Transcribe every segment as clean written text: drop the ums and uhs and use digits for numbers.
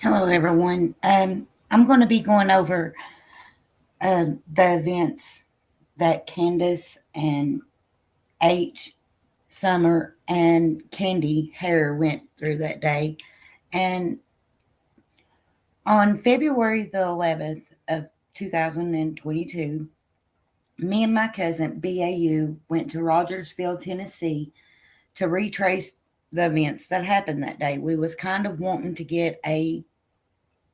Hello, everyone. I'm going to be going over the events that Candus and H, Summer, and Candy Hare went through that day. And on February the 11th of 2022, me and my cousin BAU went to Rogersville, Tennessee to retrace the events that happened that day. We was kind of wanting to get a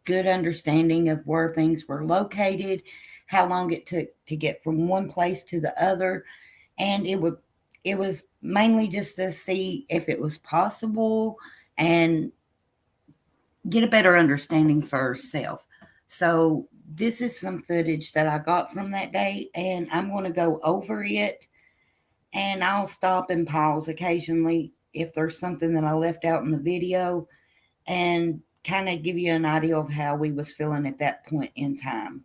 good understanding of where things were located, how long it took to get from one place to the other, and it was mainly just to see if it was possible and get a better understanding for herself. So this is some footage that I got from that day, and I'm going to go over it, and I'll stop and pause occasionally if there's something that I left out in the video, and kind of give you an idea of how we was feeling at that point in time.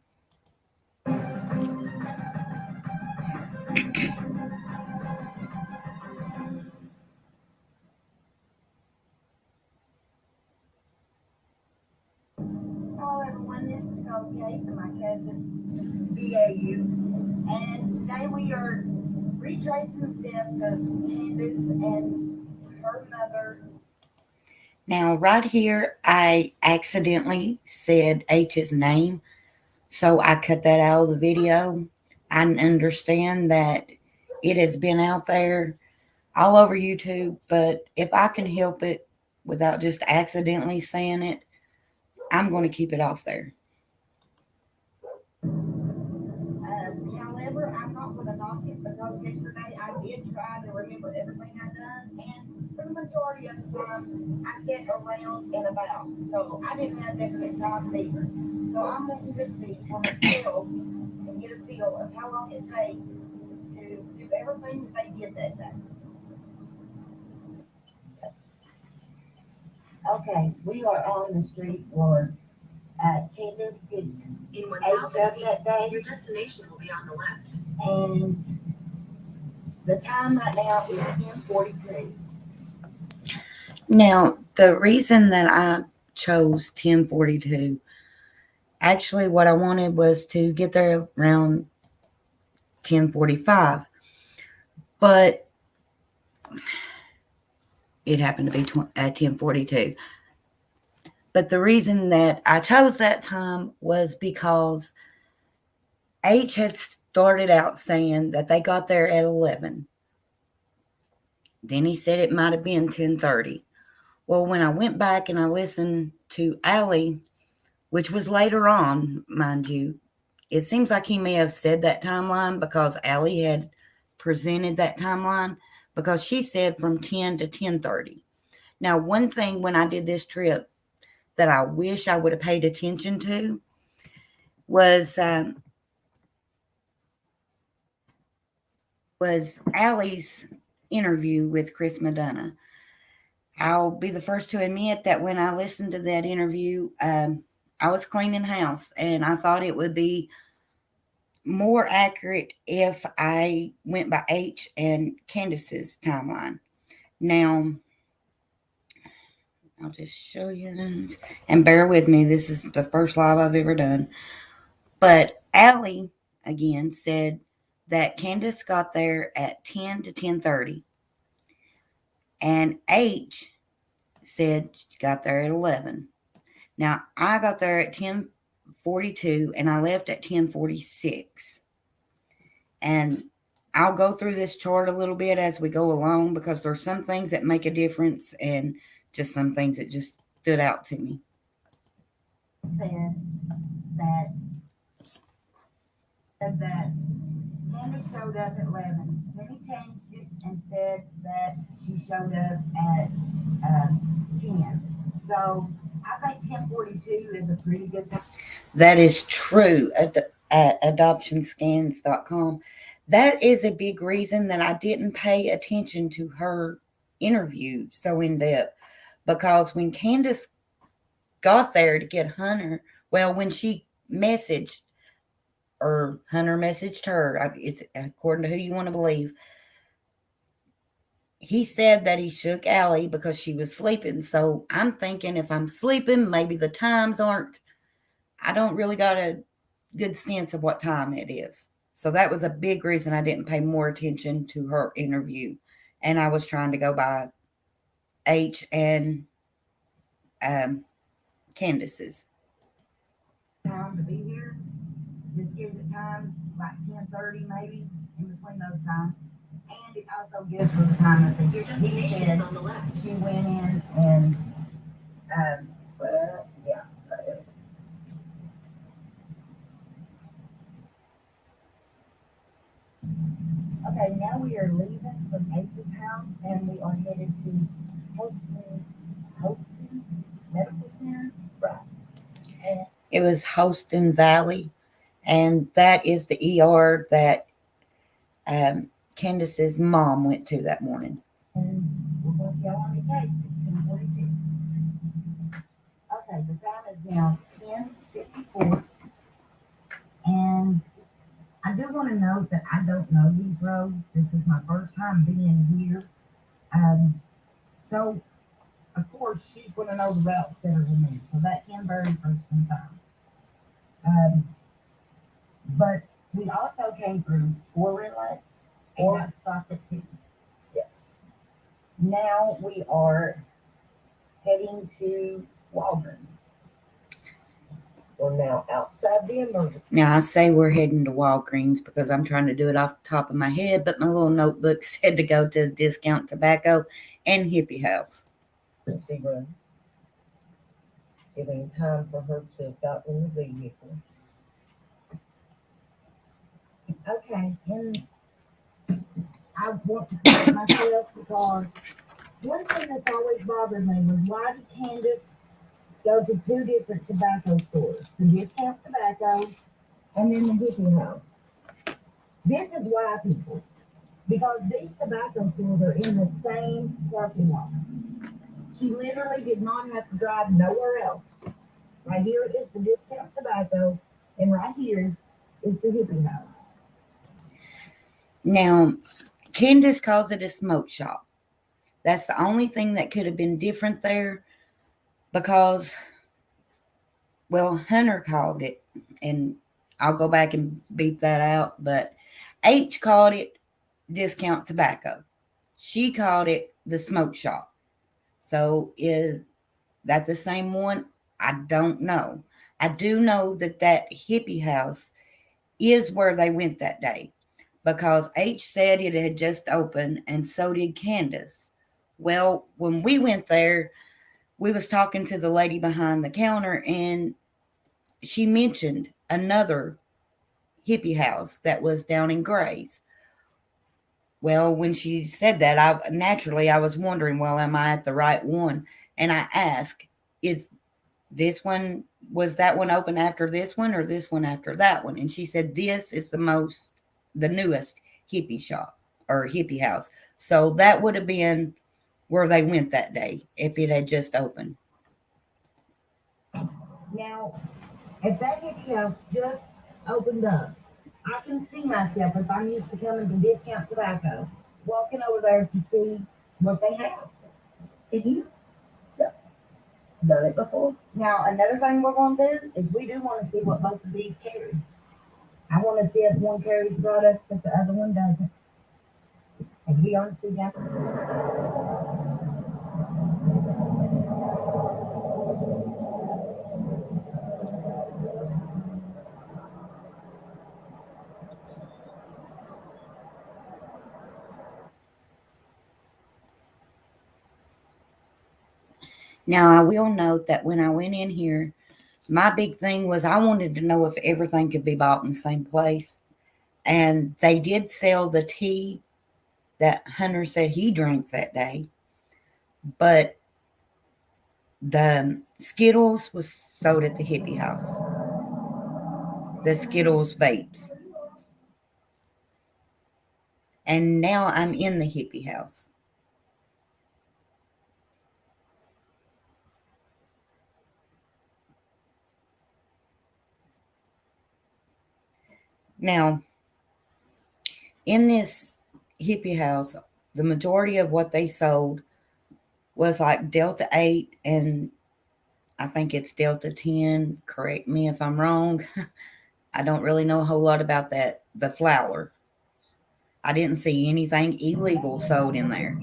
Hello everyone, this is Cole Case and my cousin BAU, and today we are retracing the steps of Candus and her mother. Now, right here, I accidentally said H's name, so I cut that out of the video. I understand that it has been out there all over YouTube, but if I can help it without just accidentally saying it, I'm going to keep it off there. However, I'm not going to knock it because yesterday I did try to remember everything I done, and for the majority of the time I sat around and about, so I didn't have definite times either. So I'm looking to see for myself and get a feel of how long it takes to do everything that they did that day. Okay, we are on the street where Candus picked In H 1,000 up feet, that day, your destination will be on the left. and the time right now is 10:42. Now, the reason that I chose 10:42, actually what I wanted was to get there around 10:45, but it happened to be at 10:42. But the reason that I chose that time was because H had started out saying that they got there at 11. Then he said it might have been 10:30. Well, when I went back and I listened to Allie, which was later on, mind you, it seems like he may have said that timeline because Allie had presented that timeline, because she said from 10 to 10:30. Now, one thing when I did this trip that I wish I would have paid attention to was Allie's interview with Chris Madonna. I'll be the first to admit that when I listened to that interview, I was cleaning house, and I thought it would be more accurate if I went by H and Candus's timeline. Now, I'll just show you, and bear with me, this is the first live I've ever done. But Allie, again, said that Candus got there at 10 to 10:30, and H said she got there at 11. Now, I got there at 10:42, and I left at 10:46. And I'll go through this chart a little bit as we go along, because there's some things that make a difference and just some things that just stood out to me. Said that Candy showed up at 11. Then he changed it and said that she showed up at 10. So I think 10:42 is a pretty good time. That is true at adoptionscans.com. That is a big reason that I didn't pay attention to her interview so in depth, because when Candus got there to get Hunter, well, when she messaged, or Hunter messaged her, it's according to who you want to believe, he said that he shook Allie because she was sleeping. So I'm thinking if I'm sleeping, maybe the times aren't, I don't really got a good sense of what time it is. So that was a big reason I didn't pay more attention to her interview. And I was trying to go by H and um, Candus's. Time to be here. This gives it time, like 10:30 maybe, in between those times. And it also gives her the time that Your he destination is said on the left. she went in and, well, yeah. Okay, now we are leaving from H's house and we are headed to Hostin Medical Center. Right. And It was Holston Valley, and that is the ER that Candace's mom went to that morning. we're going to see how long it takes. It's 10:46. Okay, the time is now 10:54. And I do want to note that I don't know these roads. This is my first time being here. So, of course, she's going to know the routes better than me. So that can vary for some time. But we also came through 4 red lights and got stopped at 2. Yes. Now we are heading to Walgreens. We're now outside the emergency. Now I say we're heading to Walgreens because I'm trying to do it off the top of my head, but my little notebook said to go to Discount Tobacco and Hippie House. Emergency room, giving time for her to have gotten in the vehicle. Okay, and I want to correct myself because one thing that's always bothered me was why did Candace go to 2 different tobacco stores? The Discount Tobacco and then the Hippie House. This is why, people, because these tobacco stores are in the same parking lot. She literally did not have to drive nowhere else. Right here is the Discount Tobacco, and right here is the Hippie House. Now, Candace calls it a smoke shop. That's the only thing that could have been different there because, well, Hunter called it, and I'll go back and beep that out, but H called it Discount Tobacco. She called it the smoke shop. So is that the same one? I don't know. I do know that that hippie house is where they went that day because H said it had just opened and so did Candace. Well, when we went there, we was talking to the lady behind the counter and she mentioned another hippie house that was down in Gray's. Well, when she said that, I was wondering, well, am I at the right one? And I asked, is this one, was that one open after this one or this one after that one? And she said this is the newest hippie shop or hippie house. So that would have been where they went that day if it had just opened. Now, if that hippie house just opened up, I can see myself if I'm used to coming to Discount Tobacco, walking over there to see what they have. Did you? Yeah. Done it before. Now, another thing we're going to do is we do want to see what both of these carry. I want to see if one carries products that the other one doesn't. And to be honest with you, Now, I will note that when I went in here, my big thing was I wanted to know if everything could be bought in the same place. And they did sell the tea that Hunter said he drank that day. But the Skittles was sold at the hippie house. The Skittles vapes. And now I'm in the hippie house. Now, in this hippie house, the majority of what they sold was like Delta 8 and I think it's Delta 10. Correct me if I'm wrong. I don't really know a whole lot about that. The flour. I didn't see anything illegal sold in there.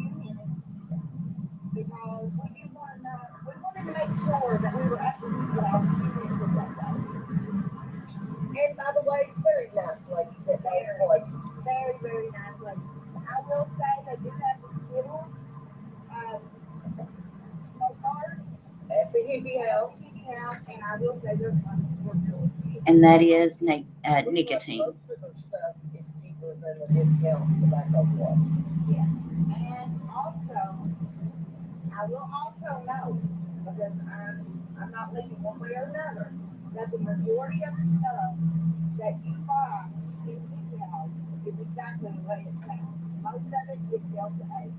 Because we didn't want to know, we wanted to make sure that we were at the house shooting that day. And by the way, very nice ladies at their place. Very, very nice ladies. I will say they do have the Skittles, smoke bars at the hippie house. And I will say they're really cheap. And that is nicotine. Most of their stuff is cheaper than the discount tobacco plus. Yes. And also, I will also know, because I'm not leaning one way or another, that the majority of the stuff that you buy in hippie house is exactly the way it sounds. Most of it is Delta 8.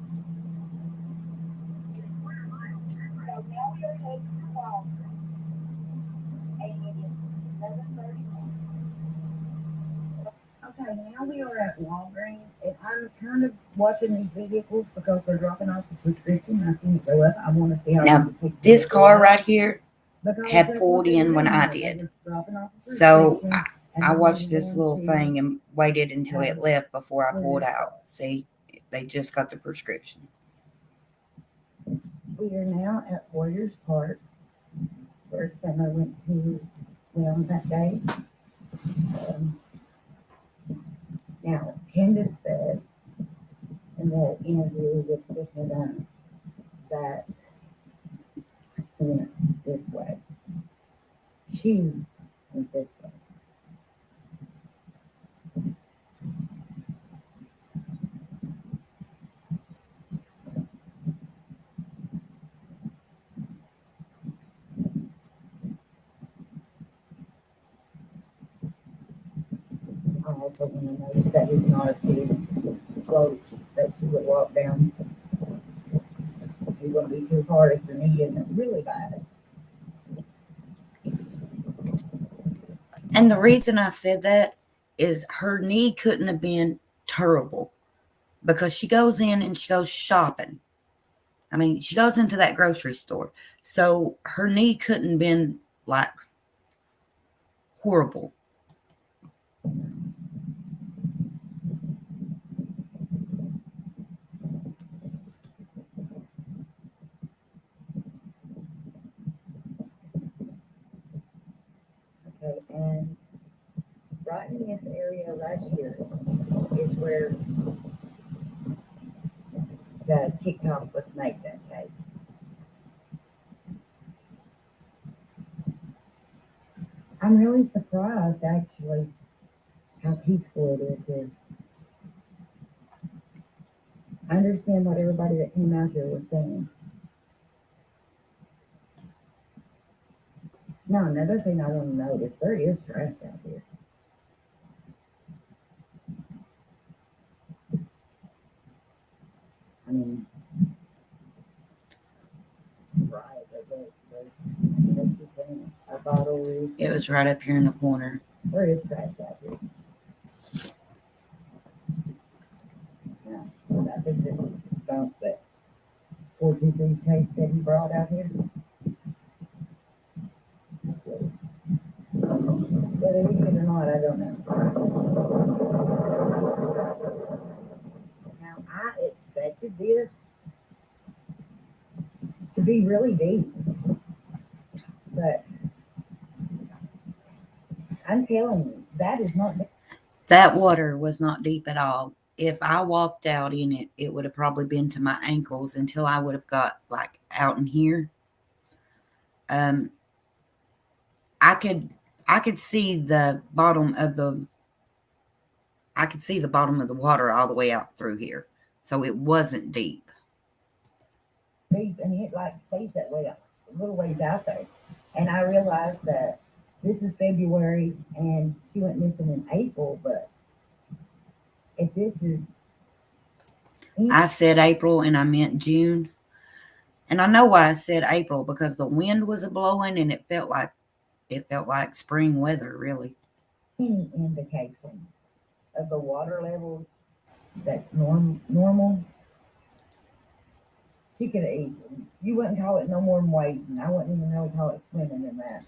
So now we are headed to Walgreens, and it is 11:31. Okay, now we are at Walgreens, and I'm kind of watching these vehicles because they're dropping off the prescription. I see it go up. I want to see how Now, long it takes. this car right here Because had that's pulled what they in were when doing. I They did. was dropping off the So prescription, and I then they watched were this going little to, thing and waited until it left before I pulled where's- out. See, they just got the prescription. We are now at Warriors Park. First time I went to them that day. Now, Candus said in the interview with Krishna Dunn that he went this way. She went this way. I also want to notice that he's not a big slope that she would walk down. You're going to be too hard if your knee isn't really bad. And the reason I said that is her knee couldn't have been terrible because she goes in and she goes shopping. I mean, she goes into that grocery store. So her knee couldn't have been like horrible. Okay, and right in this area right here is where the TikTok was made that day. I'm really surprised actually how peaceful it is here. I understand what everybody that came out here was saying. Now, another thing I want to note is there is trash out here. I mean, right, a bottle is, It was right up here in the corner. there is trash out here. Yeah, I think this is the skunk that 423 Chase said he brought out here. Whether he did or not, I don't know. Now, I expected this to be really deep, but I'm telling you, that is not deep. That water was not deep at all. If I walked out in it, it would have probably been to my ankles until I would have got like out in here. I could see the bottom of the water all the way out through here. So it wasn't deep. Deep, and it like stays that way a little ways out there. And I realized that this is February and she went missing in April, but if this is I said April and I meant June. And I know why I said April because the wind was blowing and it felt like spring weather, really. any indication of the water levels that's normal, She could have easily. You wouldn't call it no more than wading. I wouldn't even really call it swimming in that.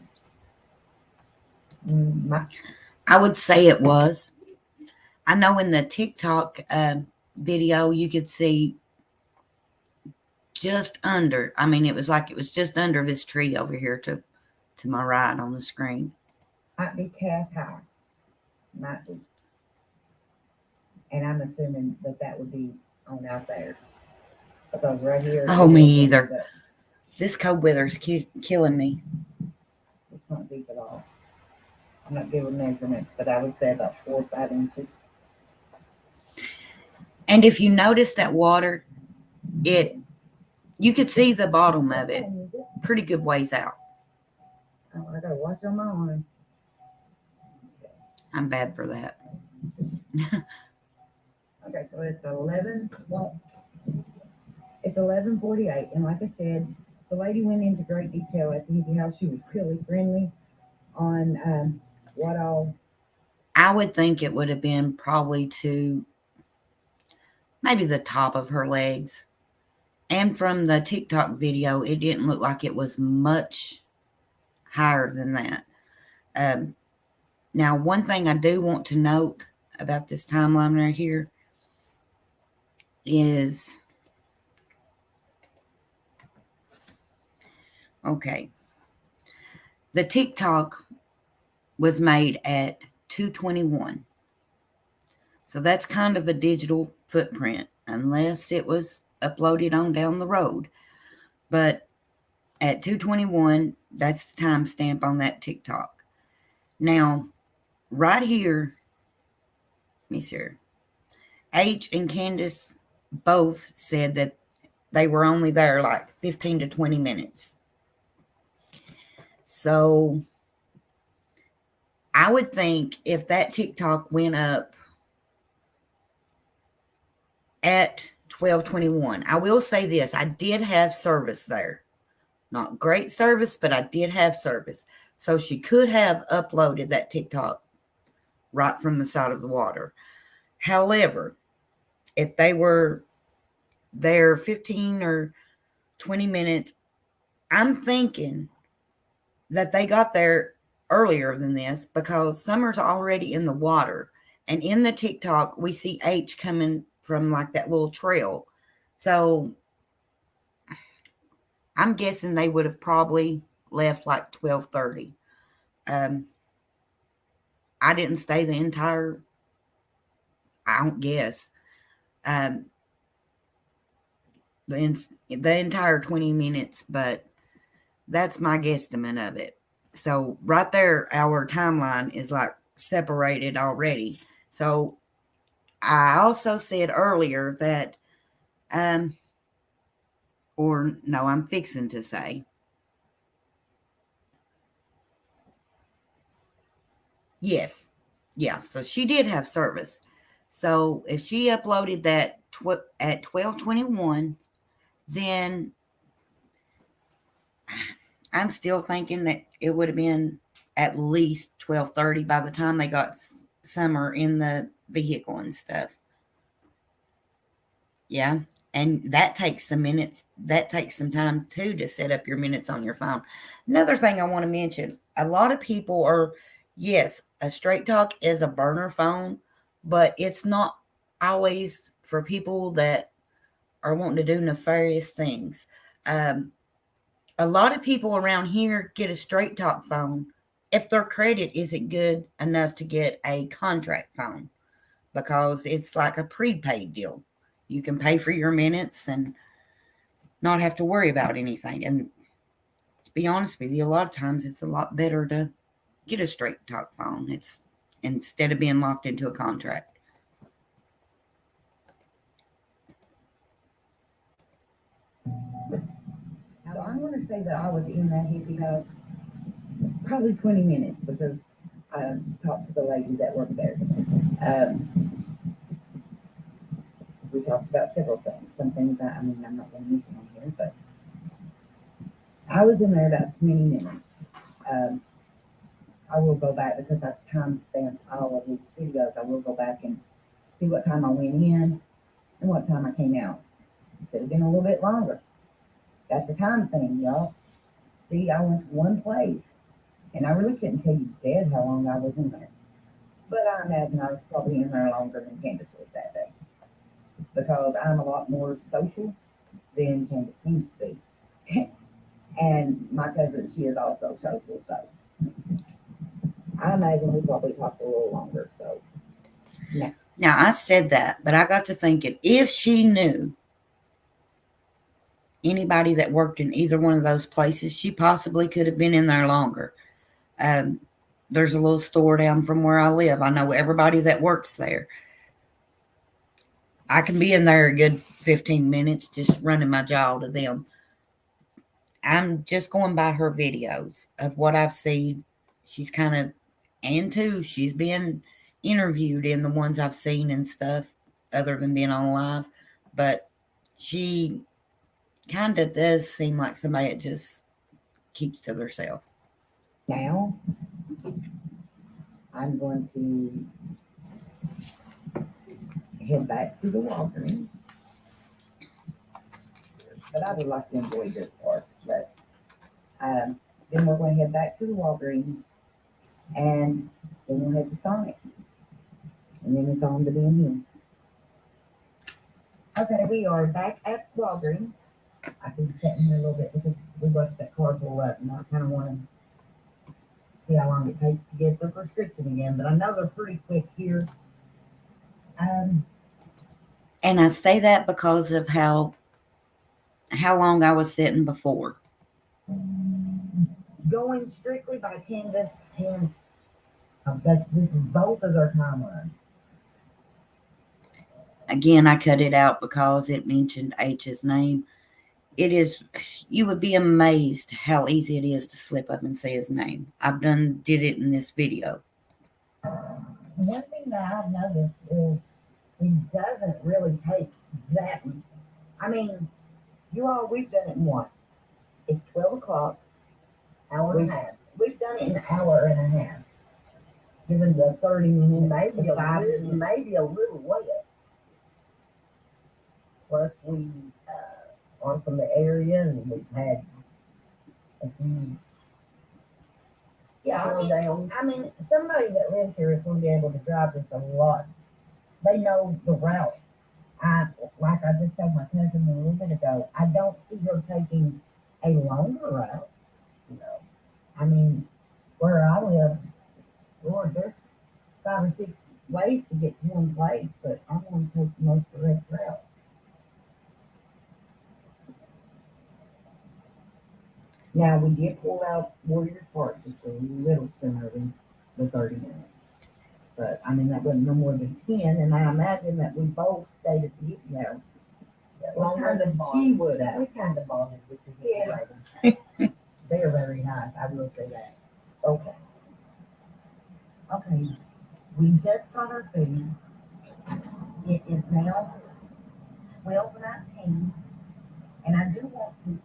I would say it was. I know in the TikTok video you could see just under. I mean, it was like it was just under this tree over here to my right on the screen. Might be calf high. Might be. And I'm assuming that would be on out there. Because right here. Oh, me either. This cold weather's killing me. It's not deep at all. I'm not good with measurements, but I would say about 4 or 5 inches. And if you notice that water, you could see the bottom of it pretty good ways out. Oh, I gotta watch on my arm. I'm bad for that. Okay, so it's 11:48, and like I said, the lady went into great detail at the hippie house. She was really friendly on what all. I would think it would have been probably to maybe the top of her legs. And from the TikTok video, it didn't look like it was much higher than that. Now, one thing I do want to note about this timeline right here is, okay, the TikTok was made at 2:21. So that's kind of a digital footprint, unless it was uploaded on down the road. But at 2:21, that's the timestamp on that TikTok. Now, right here, let me see here. H and Candus both said that they were only there like 15 to 20 minutes. So I would think if that TikTok went up at 12:21, I will say this, I did have service there. Not great service, but I did have service. So she could have uploaded that TikTok right from the side of the water. However, if they were there 15 or 20 minutes, I'm thinking that they got there earlier than this because Summer's already in the water. And in the TikTok, we see H coming from like that little trail. So I'm guessing they would have probably left like 12:30. I didn't stay the entire, I don't guess, the entire 20 minutes, but that's my guesstimate of it. So right there, our timeline is like separated already. So I also said earlier that, or no, I'm fixing to say, yes. Yeah, so she did have service. So if she uploaded that at 12:21, then I'm still thinking that it would have been at least 12:30 by the time they got Summer in the vehicle and stuff. Yeah. And that takes some minutes. That takes some time too to set up your minutes on your phone. Another thing I want to mention, a lot of people are, yes, a Straight Talk is a burner phone, but it's not always for people that are wanting to do nefarious things. A lot of people around here get a Straight Talk phone if their credit isn't good enough to get a contract phone because it's like a prepaid deal. You can pay for your minutes and not have to worry about anything. And to be honest with you, a lot of times it's a lot better to get a Straight Talk phone. It's instead of being locked into a contract. Now, I want to say that I was in that hippie house probably 20 minutes because I talked to the lady that worked there. We talked about several things. Some things I'm not going to mention on here, but I was in there about 20 minutes. I will go back because I've time-stamped all of these videos. I will go back and see what time I went in and what time I came out. It could have been a little bit longer. That's a time thing, y'all. See, I went to one place, and I really couldn't tell you dead how long I was in there. But I imagine I was probably in there longer than Candace was that day. Because I'm a lot more social than Candace seems to be. And my cousin, she is also social, so I imagine we probably talked a little longer. So, Now, I said that, but I got to thinking if she knew anybody that worked in either one of those places, she possibly could have been in there longer. There's a little store down from where I live. I know everybody that works there. I can be in there a good 15 minutes just running my jaw to them. I'm just going by her videos of what I've seen. She's kind of, and too, she's been interviewed in the ones I've seen and stuff, other than being on live. But she kind of does seem like somebody that just keeps to herself. now I'm going to head back to the Walgreens. But I would like to enjoy this part. But then we're going to head back to the Walgreens, and then we'll head to Sonic. And then it's on to being here. Okay, we are back at Walgreens. I've been sitting here a little bit because we watched that car pull up, and I kind of want to see how long it takes to get the prescription again. But I know they're pretty quick here. And I say that because of how long I was sitting before. Going strictly by Candus and this is both of their timeline. Again, I cut it out because it mentioned H's name. It is, you would be amazed how easy it is to slip up and say his name. I've did it in this video. One thing that I've noticed is it doesn't really take that. I mean, we've done it in what? It's 12 o'clock. Hour and a half. We've done it in an hour and a half. Given the 30 minutes, maybe a little less. Plus, we are from the area and we've had a few. Yeah, I mean, somebody that lives here is going to be able to drive this a lot. They know the routes. Like I just told my cousin a little bit ago, I don't see her taking a longer route. I mean, where I live, Lord, there's 5 or 6 ways to get to one place, but I'm going to take the most direct route. Now, we did pull out Warriors Park just a little sooner than the 30 minutes. But, I mean, that wasn't no more than 10, and I imagine that we both stayed at the Hippie House. Longer than she would have. We kind of bonded with the Hippie ladies. They are very nice, I will say that. Okay. Okay, we just got our food. It is now 12:19, and I do want to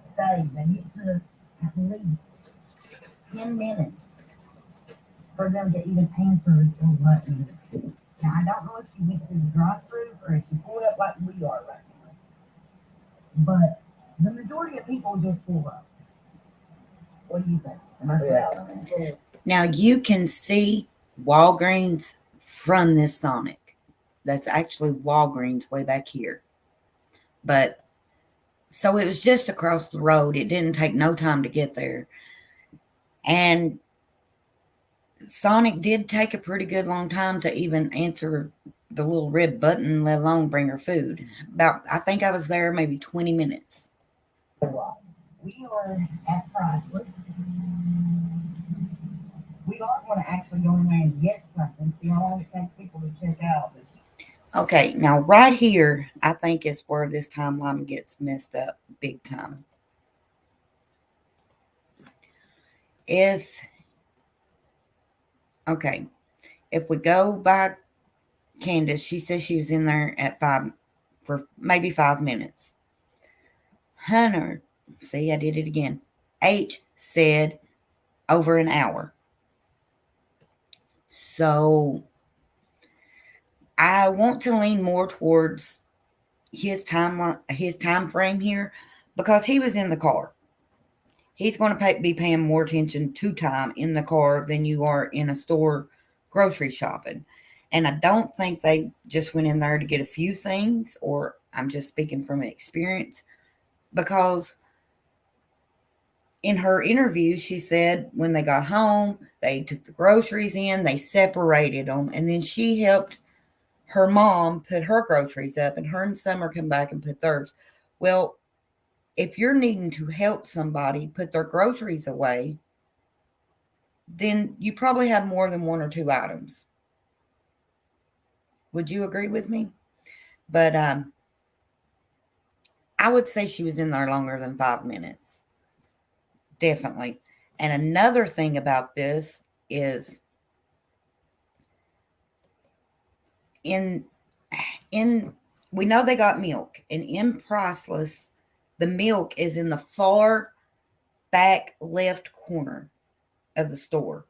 say that it took at least 10 minutes for them to even answer this little button. Now, I don't know if she went through the drive-thru or if she pulled up like we are right now. But the majority of people just pull up. What do you think? Am I correct? Now, you can see Walgreens from this Sonic. That's actually Walgreens way back here. But, so it was just across the road. It didn't take no time to get there. And Sonic did take a pretty good long time to even answer the little red button, let alone bring her food. I think I was there maybe 20 minutes. We are at Priceless. We are going to actually go in there and get something, see how long it takes people to check out. Okay, now right here, I think is where this timeline gets messed up big time. If we go by Candus, she says she was in there at 5 for maybe 5 minutes. Hunter, see, I did it again. H said over an hour. So I want to lean more towards his time frame here, because he was in the car. He's going to be paying more attention to time in the car than you are in a store grocery shopping. And I don't think they just went in there to get a few things, or I'm just speaking from experience, because in her interview, she said when they got home, they took the groceries in, they separated them, and then she helped her mom put her groceries up, and her and Summer come back and put theirs. Well, if you're needing to help somebody put their groceries away, then you probably have more than one or two items. Would you agree with me? But I would say she was in there longer than 5 minutes. Definitely. And another thing about this is in in we know they got milk, and in Priceless, the milk is in the far back left corner of the store.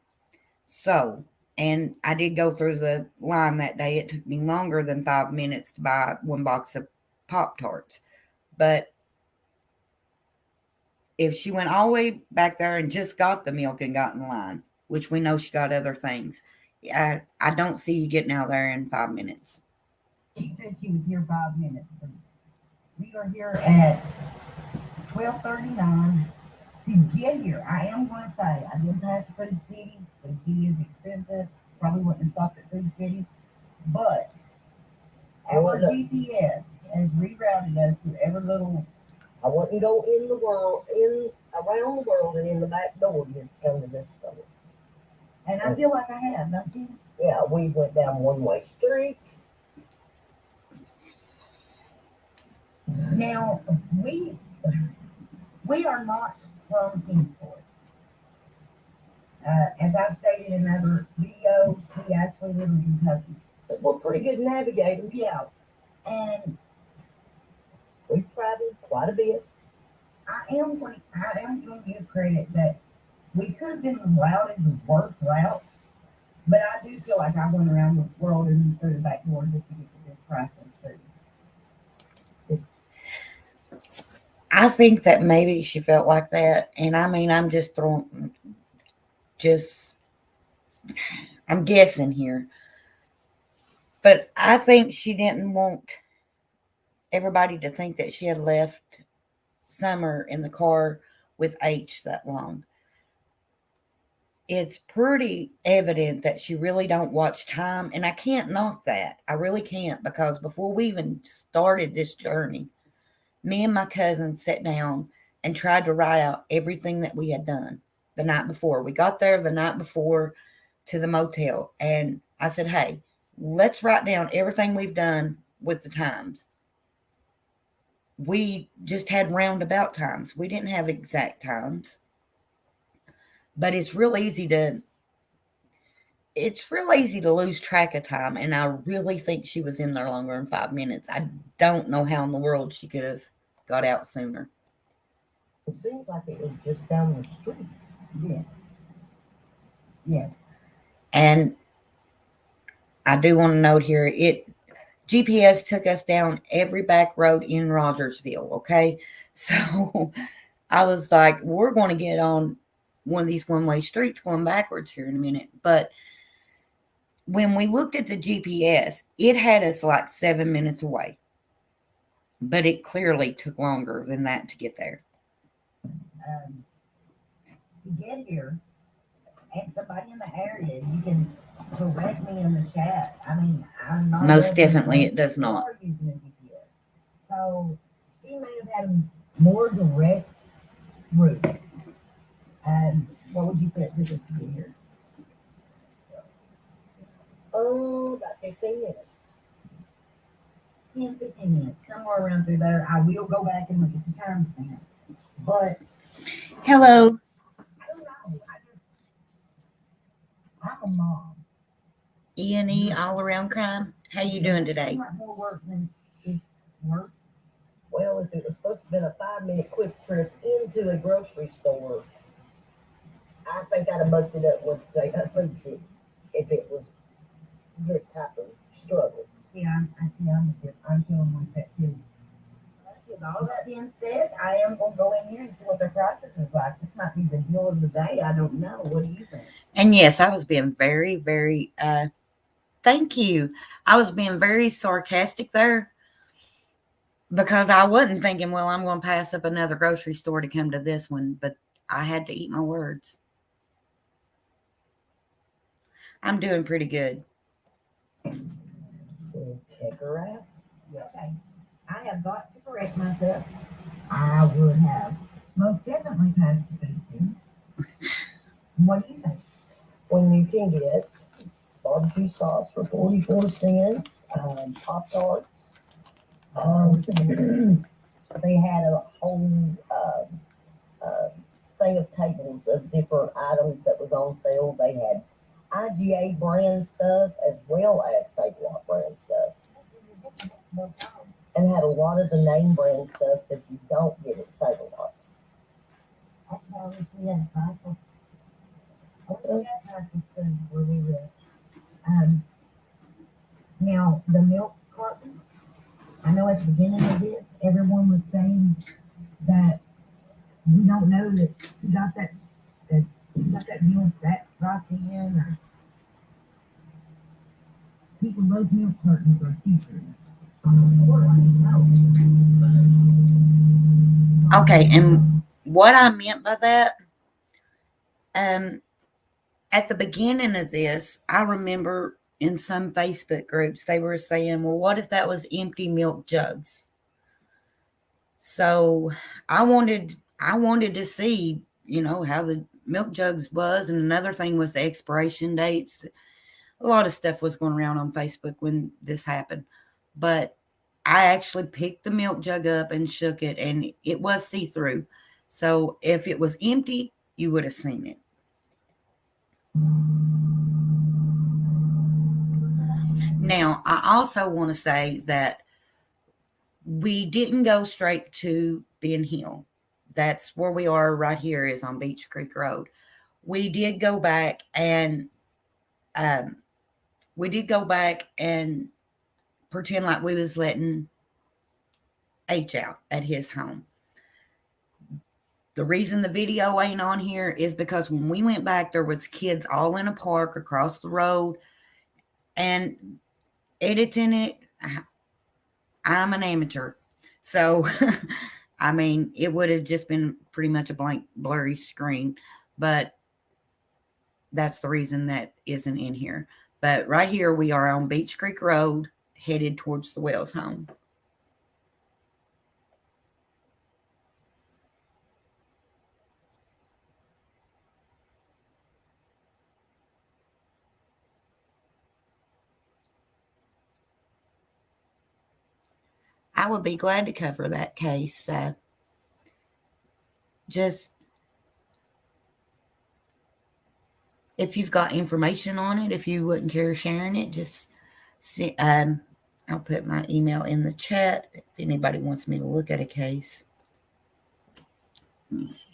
So, and I did go through the line that day. It took me longer than 5 minutes to buy one box of Pop Tarts. But if she went all the way back there and just got the milk and got in line, which we know she got other things, I don't see you getting out there in 5 minutes. She said she was here 5 minutes. And we are here at 12:39. To get here, I am going to say I did pass Food City. Food City is expensive. Probably wouldn't have stopped at Food City, but our GPS has rerouted us to every little. I want you to go in the world, in around the world, and in the back door. Just come to this store. And I feel like I have, don't you? Yeah, we went down one-way streets. Now we are not from Kingsport. As I've stated in other videos, we actually live in Kentucky. But we're pretty good navigators. Yeah, and We've traveled quite a bit. I am going to give credit that we could have been routed the worst route, but I do feel like I went around the world and through the back door just to get to this priceless food. I think that maybe she felt like that. And I mean, I'm I'm guessing here. But I think she didn't want everybody to think that she had left Summer in the car with H that long. It's pretty evident that she really don't watch time, and I can't knock that. I really can't, because before we even started this journey, me and my cousin sat down and tried to write out everything that we had done the night before. We got there the night before to the motel, and I said, hey, let's write down everything we've done with the times. We just had roundabout times. We didn't have exact times. But it's real easy to lose track of time, and I really think she was in there longer than 5 minutes. I don't know how in the world she could have got out sooner. It seems like it was just down the street. Yes. Yes. And I do want to note here, GPS took us down every back road in Rogersville, okay? So I was like, we're going to get on one of these one-way streets going backwards here in a minute. But when we looked at the GPS, it had us like 7 minutes away. But it clearly took longer than that to get there. To get here, and somebody in the area, you can correct me in the chat. I mean, I'm not. Most definitely it does not. Using a GPS. So she may have had a more direct route. What would you say it took us to get here? Oh, about 15 minutes. 10, 15 minutes, somewhere around through there. I will go back and look at the timestamp. But Hello. I don't know. I'm a mom. E&E all around crime. How you doing today? It's not more work than it's work. Well, if it was supposed to have been a 5-minute quick trip into a grocery store, I think I'd have mucked it up with Food City if it was this type of struggle. Yeah, I see. I'm feeling like that too. With all that being That said, said, I am gonna go in here and see what their process is like. This might be the deal of the day. I don't know. What do you think? And yes, I was being very, very, thank you. I was being very sarcastic there because I wasn't thinking, well, I'm going to pass up another grocery store to come to this one, but I had to eat my words. I'm doing pretty good. We'll check her out. okay, I have got to correct myself. I would have most definitely passed the food stamp. What do you think? When you can get barbecue sauce for 44 cents, Pop Tarts. They had a whole thing of tables of different items that was on sale. They had IGA brand stuff as well as Save Lot brand stuff, and had a lot of the name brand stuff that you don't get at Save Lot. Actually, I wish we had priceless. I wish we had priceless food where we live. Um, Now, the milk cartons, I know at the beginning of this, everyone was saying that we don't know that she got that milk that right in, or people, those milk cartons are see-through. Okay, and what I meant by that, um, at the beginning of this, I remember in some Facebook groups they were saying, well, what if that was empty milk jugs? So I wanted to see, how the milk jugs was, and another thing was the expiration dates. A lot of stuff was going around on Facebook when this happened. But I actually picked the milk jug up and shook it, and it was see-through. So if it was empty, you would have seen it. Now, I also want to say that we didn't go straight to Ben Hill. That's where we are right here, is on Beach Creek Road. We did go back and um, pretend like we was letting H out at his home. The reason the video ain't on here is because when we went back, there was kids all in a park across the road, and editing it, I'm an amateur. So, I mean, it would have just been pretty much a blank, blurry screen, but that's the reason that isn't in here. But right here, we are on Beach Creek Road, headed towards the Wells home. I would be glad to cover that case. Just if you've got information on it, if you wouldn't care sharing it, just see, I'll put my email in the chat if anybody wants me to look at a case. Let me see.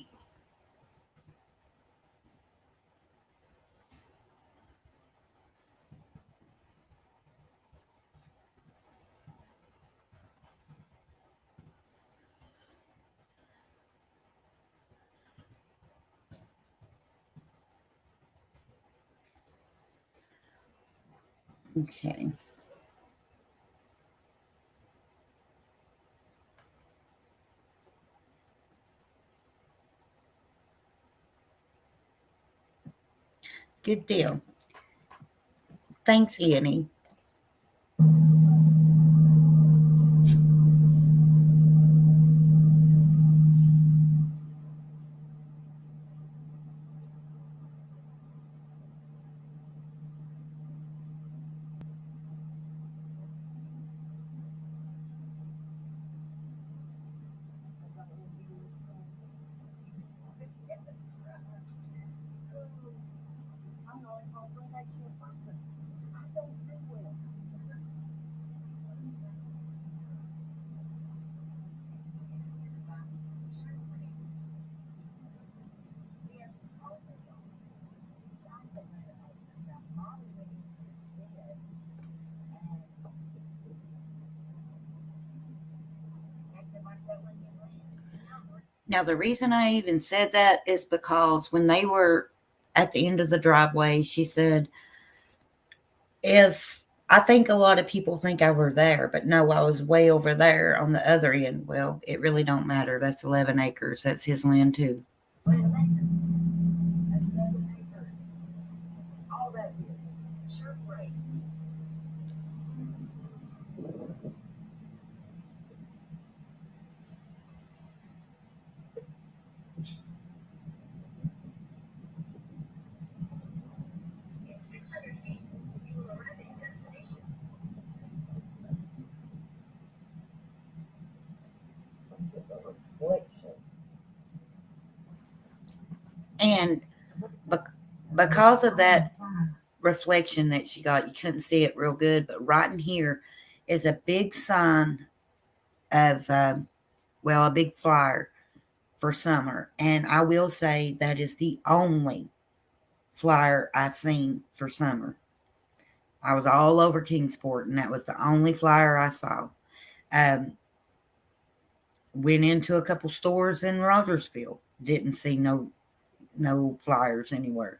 Okay. Good deal. Thanks, Annie. I'm not a confrontational person. I don't do well. Yes, also, I don't know about moderating instead, and acting like Now, the reason I even said that is because when they were at the end of the driveway, she said, if I think a lot of people think I were there, but no, I was way over there on the other end. Well, it really don't matter. That's 11 acres. That's his land too. Wait a minute. That's 11 acres. All that's it. Sure, right. In 600 feet, you will arrive at your destination. Get the reflection. And because of that reflection that she got, you couldn't see it real good, but right in here is a big sign of, a big flyer for summer. And I will say that is the only flyer I seen for summer. I was all over Kingsport, and that was the only flyer I saw. Went into a couple stores in Rogersville, didn't see no flyers anywhere.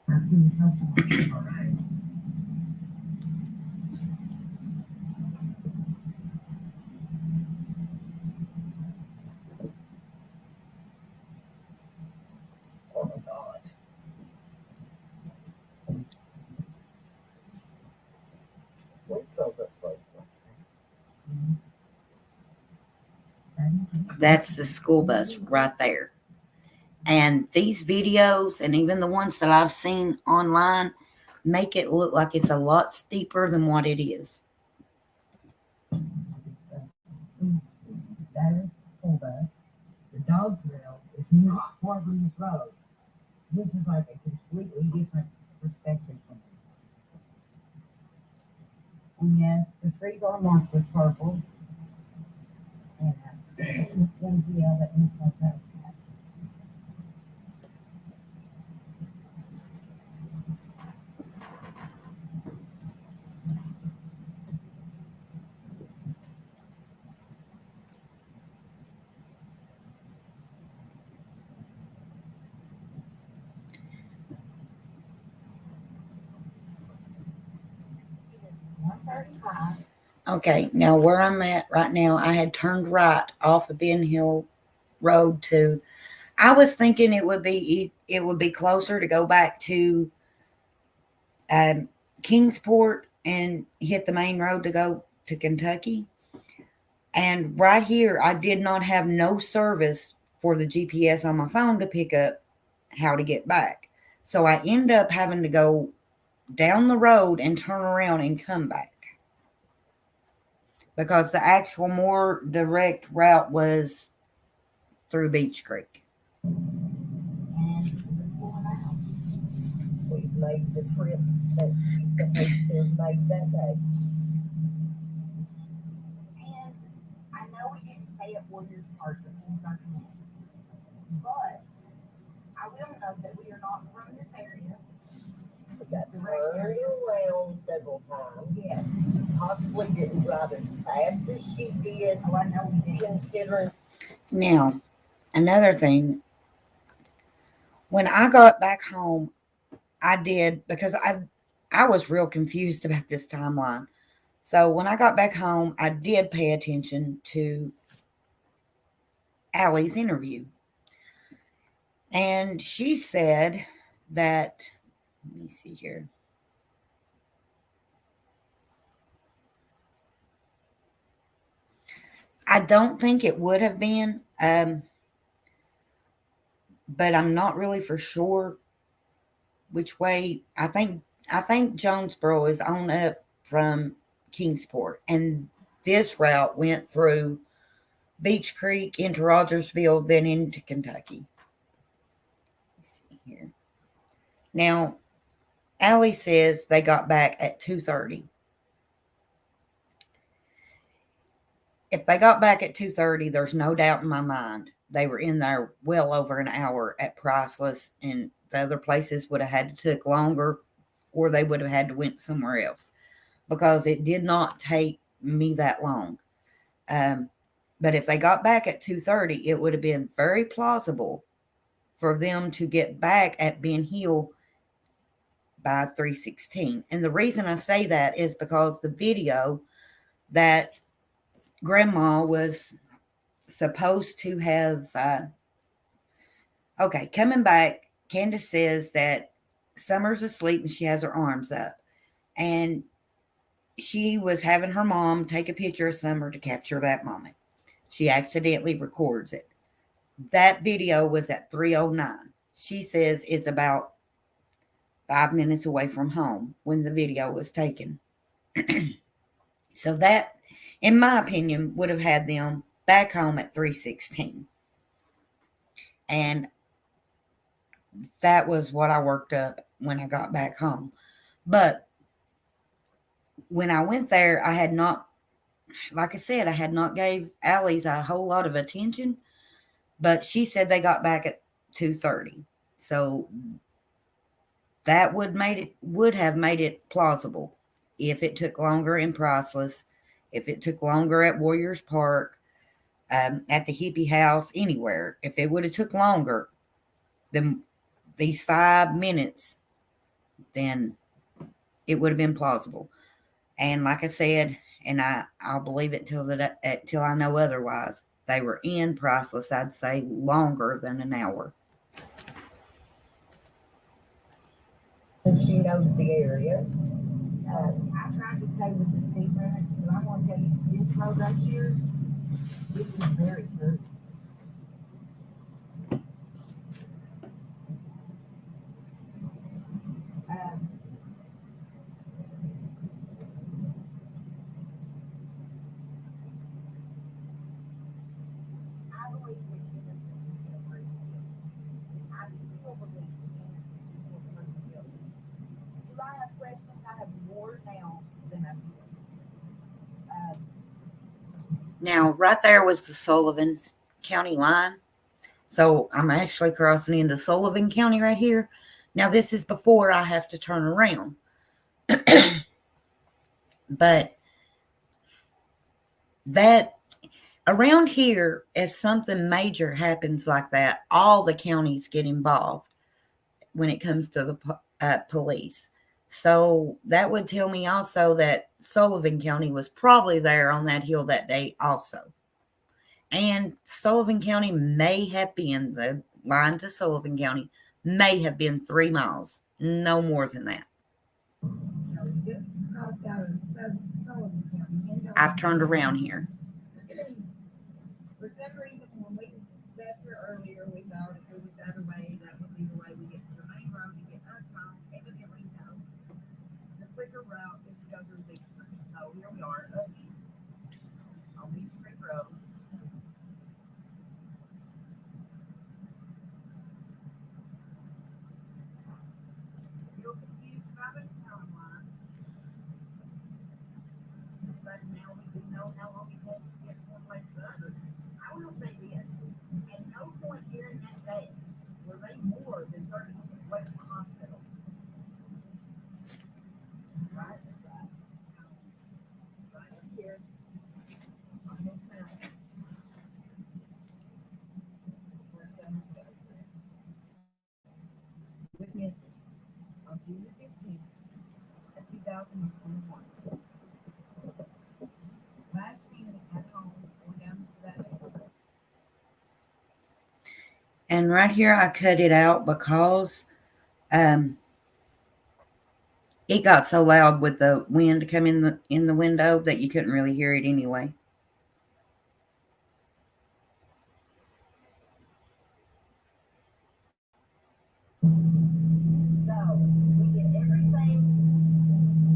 I've seen so far. All right. Oh my God. We drove that place. That's the school bus right there. And these videos, and even the ones that I've seen online, make it look like it's a lot steeper than what it is. That is the school bus. The dog trail is not far from this road. This is like a completely different perspective from it. And yes, the trees are marked with purple. And MCL that looks like that. Okay, now where I'm at right now, I had turned right off of Ben Hill Road to. I was thinking it would be closer to go back to Kingsport and hit the main road to go to Kentucky. And right here, I did not have no service for the GPS on my phone to pick up how to get back. So I end up having to go down the road and turn around and come back. Because the actual more direct route was through Beach Creek. We've made the trip that she's supposed to have made that day. And I know we didn't stay at Warriors Park for 30 minutes, but I will note that we are not from this area. We got turned around several times. Yes. Possibly didn't drive as fast as she did, Oh, I know we did. considering. Now, another thing, when I got back home, I did, because I was real confused about this timeline. So when I got back home, I did pay attention to Allie's interview. And she said that, let me see here. I don't think it would have been, but I'm not really for sure which way. I think Jonesboro is on up from Kingsport, and this route went through Beach Creek into Rogersville, then into Kentucky. Let's see here. Now, Allie says they got back at 2:30. If they got back at 2:30, there's no doubt in my mind they were in there well over an hour at Priceless, and the other places would have had to took longer, or they would have had to went somewhere else, because it did not take me that long. But if they got back at 2:30, it would have been very plausible for them to get back at Ben Hill by 3:16. And the reason I say that is because the video that Grandma was supposed to have, coming back, Candus says that Summer's asleep and she has her arms up. And she was having her mom take a picture of Summer to capture that moment. She accidentally records it. That video was at 3:09. She says it's about 5 minutes away from home when the video was taken. So that, in my opinion, would have had them back home at 3:16. And that was what I worked up when I got back home. But when I went there, I had not, like I said, I had not gave Allie's a whole lot of attention, but she said they got back at 2:30. So that would have made it plausible if it took longer in Priceless, if it took longer at Warriors Park, at the hippie house, anywhere. If it would have took longer than these 5 minutes, then it would have been plausible. And like I said, and I'll believe it till I know otherwise, they were in Priceless, I'd say, longer than an hour. And she knows the area. I tried to stay with the speed limit, but I'm gonna tell you, this road right here, it is very good. I believe in innocent until proven guilty. I still believe in innocent until proven guilty. Do I have questions? I have more now than I do. Now, right there was the Sullivan County line. So I'm actually crossing into Sullivan County right here. Now, this is before I have to turn around. But that around here, if something major happens like that, all the counties get involved when it comes to the police. So that would tell me also that Sullivan County was probably there on that hill that day also. And Sullivan County may have been, the line to Sullivan County may have been 3 miles, no more than that. So you just crossed out of Sullivan County. I've turned around here. For some reason, when we left here earlier, we thought if it was the other way, that would be the way we get to the main road to get us home. Evidently, no. The quicker route is to go through Big Spring. So here we are again on Big Spring Road. Still confused about the timeline. But now we do know how long it takes to get from one place to the other. I will say this, at no point during that day were they more than 30 minutes away from the hospital. Right? Right up here on this mountain. Where Summer goes there. With Missy on June the 15th of 2021. Last minute at home, going down to that hill. And right here, I cut it out because it got so loud with the wind coming in the window that you couldn't really hear it anyway. So we did everything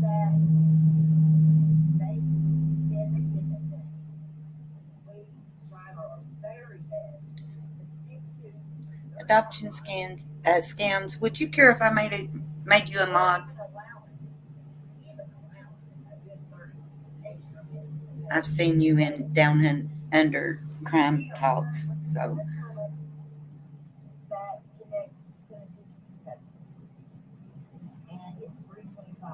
that they said they did that day. We tried our very best to stick to the Adoption scams. Would you care if I made you a mod? I've seen you in down under crime talks, so that connects Tennessee to Kentucky. And it's 325.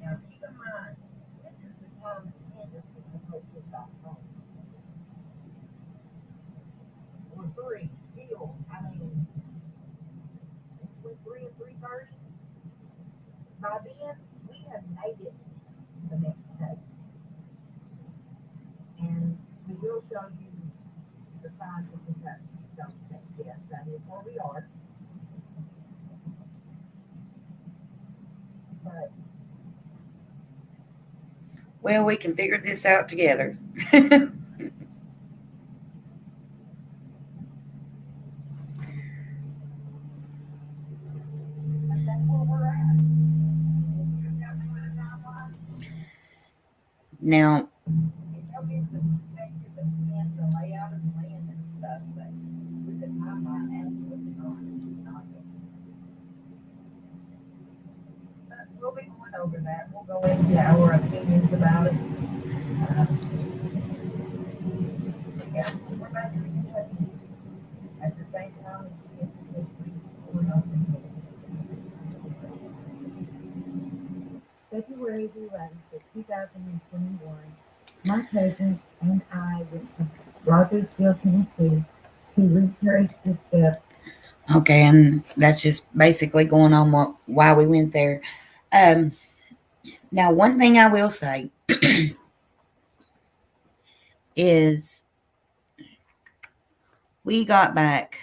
Now keep in mind, this is the time that Candus was supposed to have got home. for 3 still. I mean, between 3 and 3:30. By then, we have made it to the next state. And we will show you the sign for Kentucky. Don't think, yes, that is where we are. But Well, we can figure this out together. that's where we're at. Now, It helps you the perspective of seeing the layout of the land and stuff, but with the timeline, absolutely not. But we'll be going over that. We'll go into our opinions about it. Yeah, we're back in Kentucky at the same time as she is this week. We're not in February the 11th of 2021, my cousin and I went to Rogersville, Tennessee to retrace the steps. okay, and that's just basically going on why we went there. Now, one thing I will say is we got back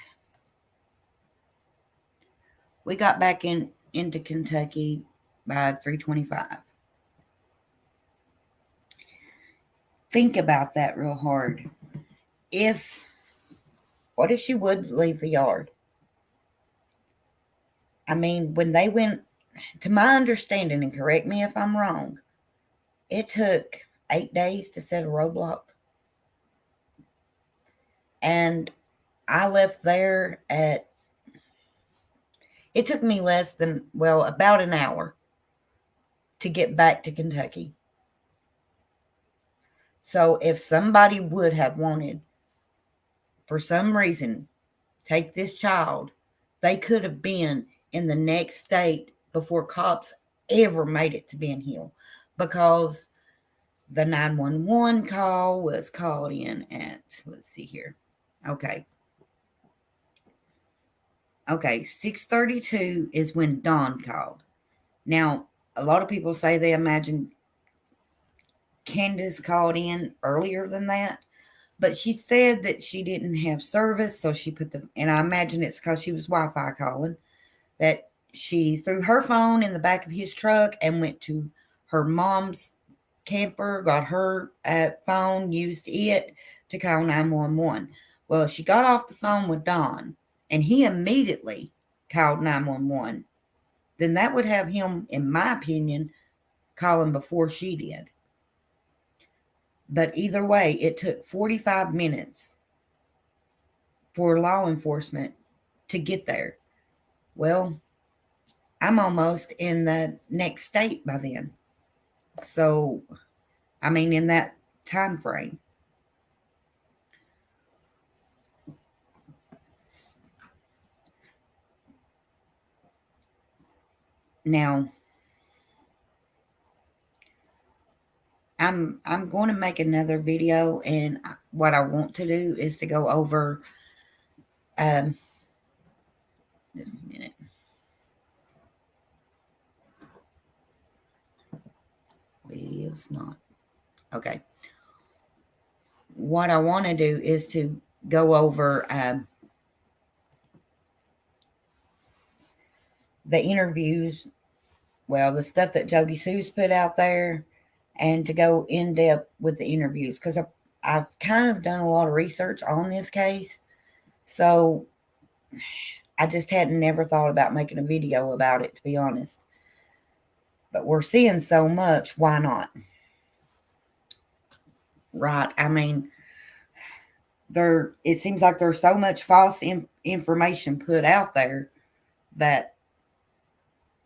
into Kentucky by 3:25. Think about that real hard. What if she would leave the yard? I mean, when they went, to my understanding, and correct me if I'm wrong, it took 8 days to set a roadblock. And I left there it took me about an hour to get back to Kentucky. So if somebody would have wanted, for some reason, take this child, they could have been in the next state before cops ever made it to Ben Hill, because the 911 call was called in at, let's see here. Okay, 6:32 is when Dawn called. Now, a lot of people say they imagine Candus called in earlier than that, but she said that she didn't have service, so she and I imagine it's because she was Wi-Fi calling, that she threw her phone in the back of his truck and went to her mom's camper, got her phone, used it to call 911. Well, she got off the phone with Don, and he immediately called 911. Then that would have him, in my opinion, calling before she did. But either way, it took 45 minutes for law enforcement to get there. Well, I'm almost in the next state by then. So, I mean, in that time frame. Now, I'm going to make another video, and what I want to do is to go over just a minute. Well, it's not. Okay. What I want to do is to go over the interviews, the stuff that Jody Sue's put out there, and to go in depth with the interviews, because I've kind of done a lot of research on this case. So I just hadn't never thought about making a video about it, to be honest. But we're seeing so much, why not? Right? I mean, it seems like there's so much false information put out there that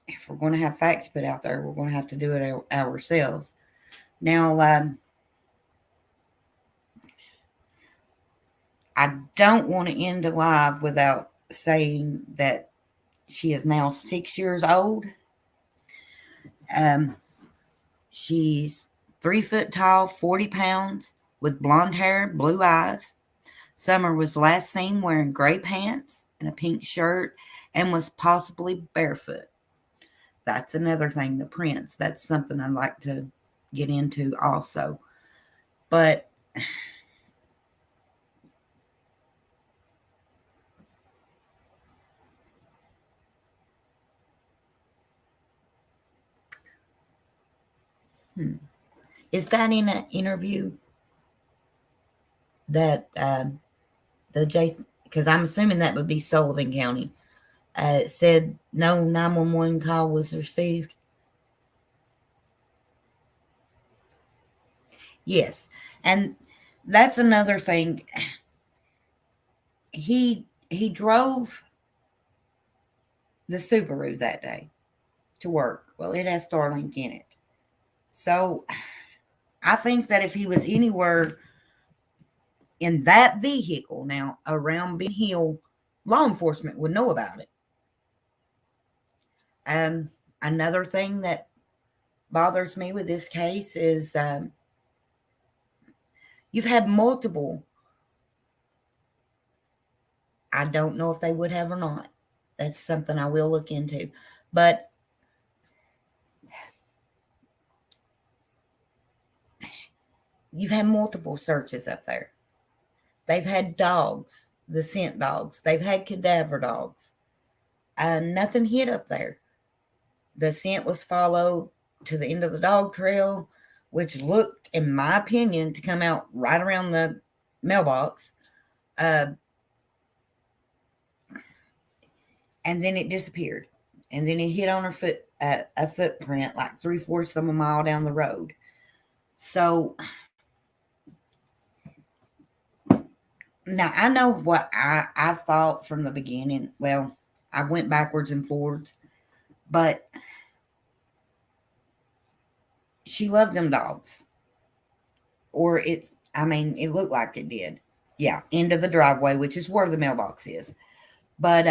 if we're going to have facts put out there, we're going to have to do it ourselves. Now, I don't want to end the live without saying that she is now 6 years old. She's 3 foot tall, 40 pounds, with blonde hair, blue eyes. Summer was last seen wearing gray pants and a pink shirt and was possibly barefoot. That's another thing, the prints. That's something I'd like to get into also. But is that in an interview that the Jason, because I'm assuming that would be Sullivan County, said no 911 call was received? Yes. And that's another thing. He drove the Subaru that day to work. Well, it has Starlink in it. So I think that if he was anywhere in that vehicle now around Ben Hill, law enforcement would know about it. Another thing that bothers me with this case is you've had multiple. I don't know if they would have or not. That's something I will look into. But you've had multiple searches up there. They've had dogs, the scent dogs. They've had cadaver dogs. Nothing hid up there. The scent was followed to the end of the dog trail, which looked, in my opinion, to come out right around the mailbox. And then it disappeared. And then it hit on her foot, a footprint like 3/4 of a mile down the road. So now I know what I thought from the beginning. Well, I went backwards and forwards, but she loved them dogs. Or it looked like it did. Yeah, end of the driveway, which is where the mailbox is. But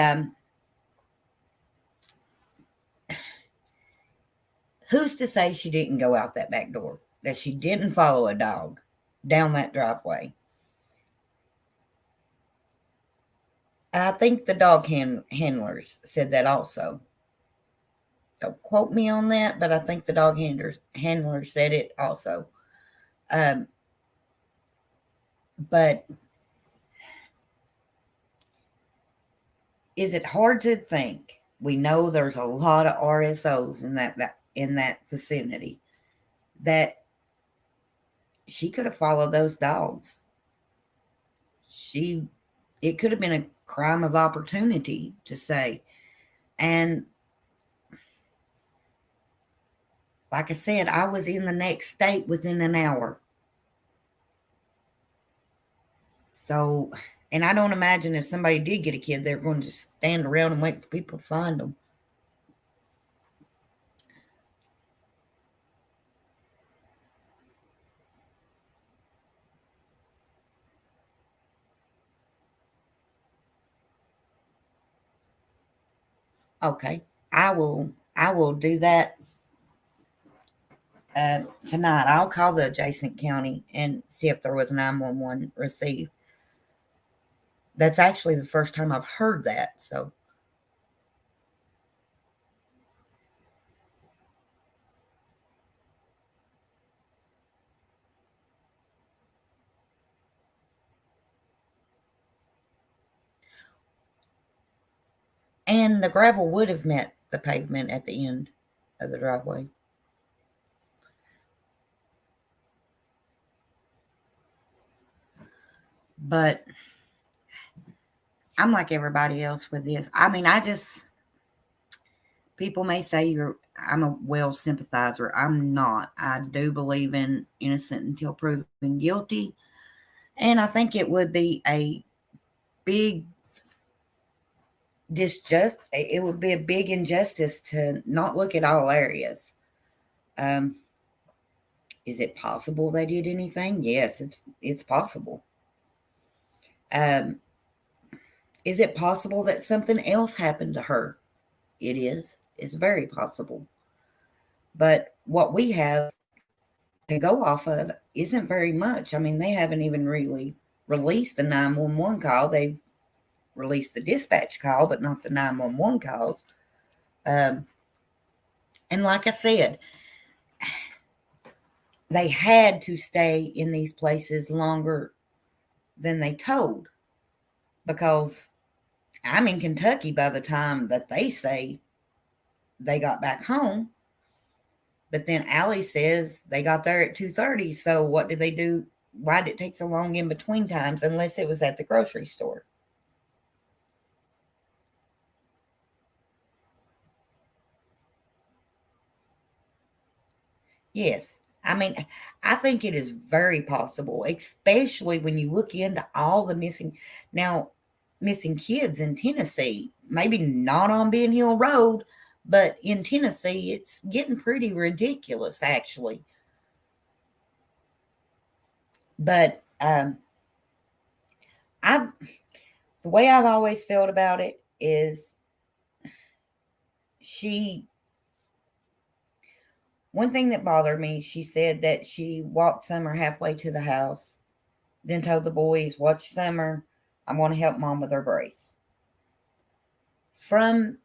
who's to say she didn't go out that back door? That she didn't follow a dog down that driveway? I think the dog handlers said that also. Don't quote me on that, but I think the dog handler said it also. But is it hard to think? We know there's a lot of RSOs in that vicinity, that she could have followed those dogs. It could have been a crime of opportunity to say. And like I said, I was in the next state within an hour. So, and I don't imagine if somebody did get a kid, they're going to just stand around and wait for people to find them. Okay, I will do that tonight. I'll call the adjacent county and see if there was a 911 received. That's actually the first time I've heard that. So, and the gravel would have met the pavement at the end of the driveway. But I'm like everybody else with this. People may say I'm a well sympathizer. I'm not. I do believe in innocent until proven guilty. And I think it would be a big injustice to not look at all areas. Is it possible they did anything? Yes, it's possible. Is it possible that something else happened to her? It is. It's very possible. But what we have to go off of isn't very much. They haven't even really released the 911 call. They've released the dispatch call, but not the 911 calls. And like I said, they had to stay in these places longer than they told, because I'm in Kentucky by the time that they say they got back home. But then Allie says they got there at 2:30. So what did they do? Why did it take so long in between times, unless it was at the grocery store? Yes. I mean, I think it is very possible, especially when you look into all the missing kids in Tennessee. Maybe not on Ben Hill Road, but in Tennessee, it's getting pretty ridiculous, actually. But I've the way I've always felt about it is one thing that bothered me, she said that she walked Summer halfway to the house, then told the boys, "Watch Summer. I want to help Mom with her brace." From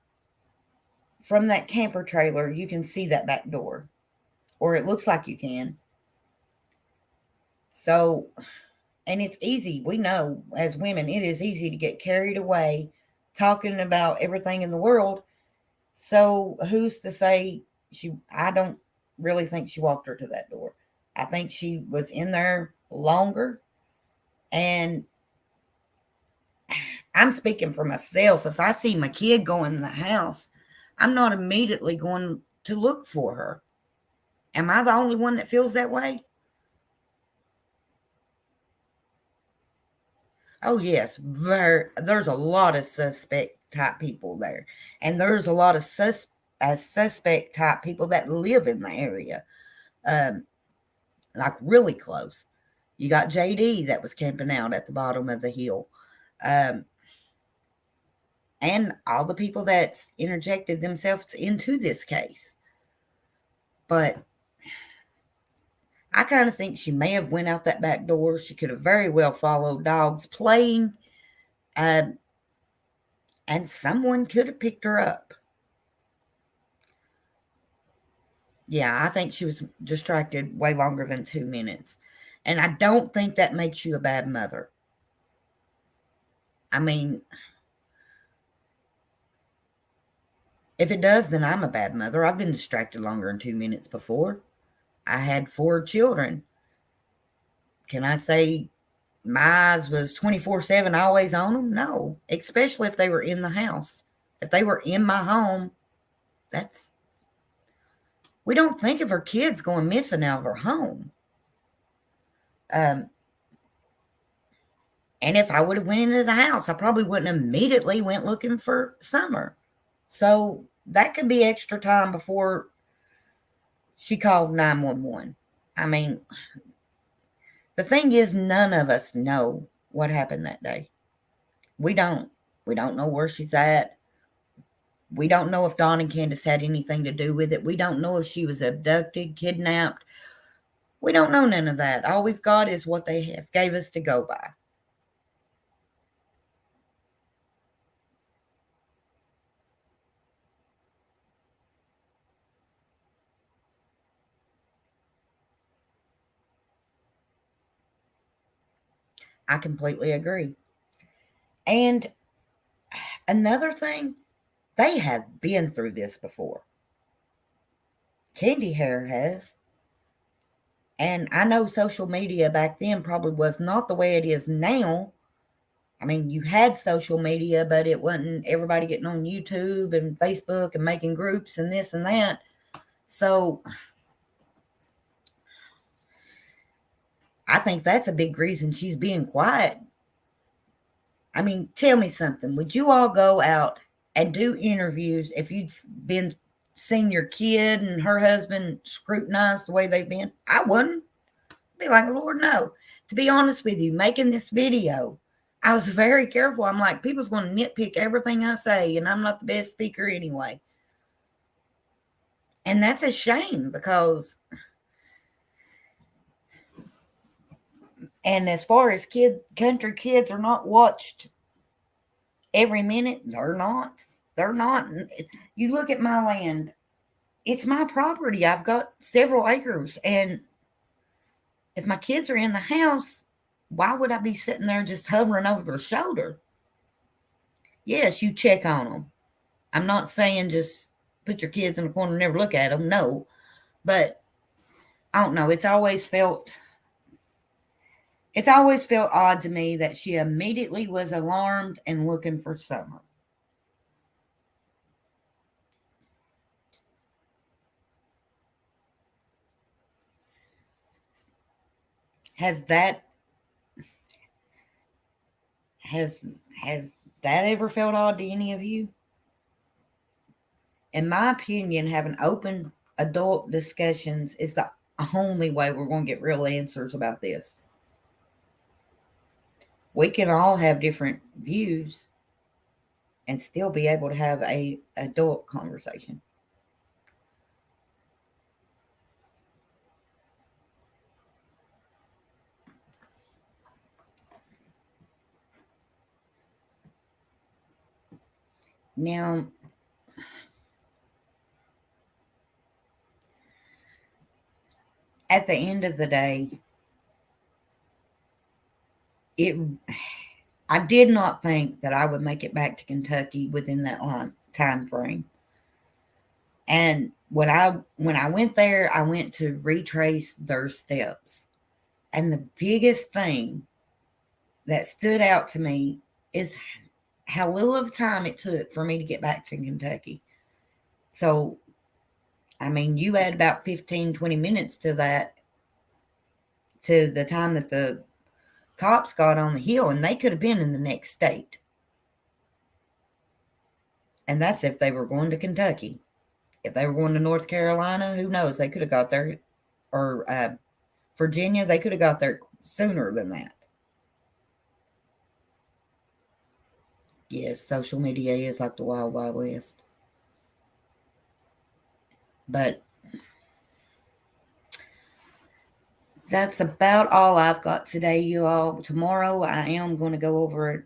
that camper trailer, you can see that back door, or it looks like you can. So, and it's easy. We know as women, it is easy to get carried away talking about everything in the world. So, who's to say I don't really think she walked her to that door. I think she was in there longer. And I'm speaking for myself. If I see my kid go in the house, I'm not immediately going to look for her. Am I the only one that feels that way? Oh, yes. There's a lot of suspect type people there. And there's a lot of suspect type people that live in the area, like really close. You got JD that was camping out at the bottom of the hill. And all the people that's interjected themselves into this case. But I kind of think she may have went out that back door. She could have very well followed dogs playing, and someone could have picked her up. Yeah, I think she was distracted way longer than 2 minutes. And I don't think that makes you a bad mother. I mean, if it does, then I'm a bad mother. I've been distracted longer than 2 minutes before. I had 4 children. Can I say my eyes was 24/7 always on them? No, especially if they were in the house. If they were in my home, we don't think of our kids going missing out of our home. And if I would have went into the house, I probably wouldn't immediately went looking for Summer. So that could be extra time before she called 911. I mean, the thing is, none of us know what happened that day. We don't. We don't know where she's at. We don't know if Dawn and Candus had anything to do with it. We don't know if she was abducted, kidnapped. We don't know none of that. All we've got is what they have gave us to go by. I completely agree. And another thing, they have been through this before. Candy Hair has. And I know social media back then probably was not the way it is now. I mean, you had social media, but it wasn't everybody getting on YouTube and Facebook and making groups and this and that. So I think that's a big reason she's being quiet. I mean, tell me something. Would you all go out and do interviews if you'd seen your kid and her husband scrutinized the way they've been? I wouldn't. I'd be like, Lord, no. To be honest with you, making this video, I was very careful. I'm like, people's going to nitpick everything I say, and I'm not the best speaker anyway. And that's a shame, because And as far as country kids are not watched every minute, they're not. They're not. You look at my land, it's my property. I've got several acres. And if my kids are in the house, why would I be sitting there just hovering over their shoulder? Yes, you check on them. I'm not saying just put your kids in the corner and never look at them. No. But I don't know. It's always felt odd to me that she immediately was alarmed and looking for Summer. Has that ever felt odd to any of you? In my opinion, having open adult discussions is the only way we're going to get real answers about this. We can all have different views and still be able to have a adult conversation. Now, at the end of the day, I did not think that I would make it back to Kentucky within that time frame. And when I went there, I went to retrace their steps. And the biggest thing that stood out to me is how little of time it took for me to get back to Kentucky. So, I mean, you add about 15, 20 minutes to that, to the time that the cops got on the hill, and they could have been in the next state. And that's if they were going to Kentucky. If they were going to North Carolina, who knows? They could have got there, or Virginia, they could have got there sooner than that. Yes, social media is like the Wild Wild West. But that's about all I've got today, you all. Tomorrow I am going to go over it.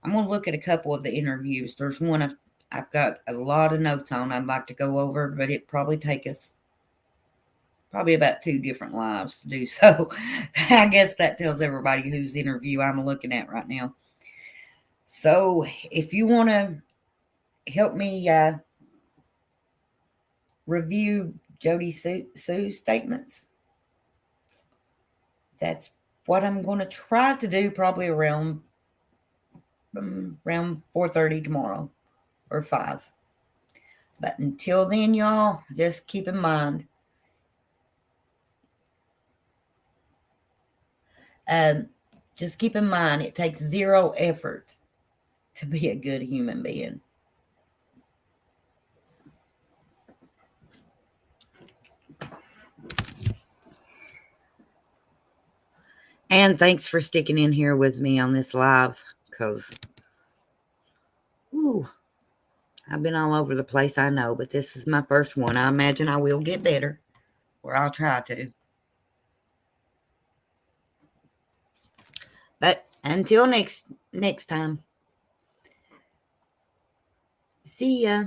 I'm going to look at a couple of the interviews. There's one I've got a lot of notes on I'd like to go over, but it probably take us about 2 different lives to do so. I guess that tells everybody whose interview I'm looking at right now. So if you want to help me review Jody Sue's statements, that's what I'm going to try to do, probably around 4:30 tomorrow or 5. But until then, y'all, just keep in mind, it takes 0 effort to be a good human being. And thanks for sticking in here with me on this live, because I've been all over the place, I know, but this is my first one. I imagine I will get better, or I'll try to. But until next time, see ya.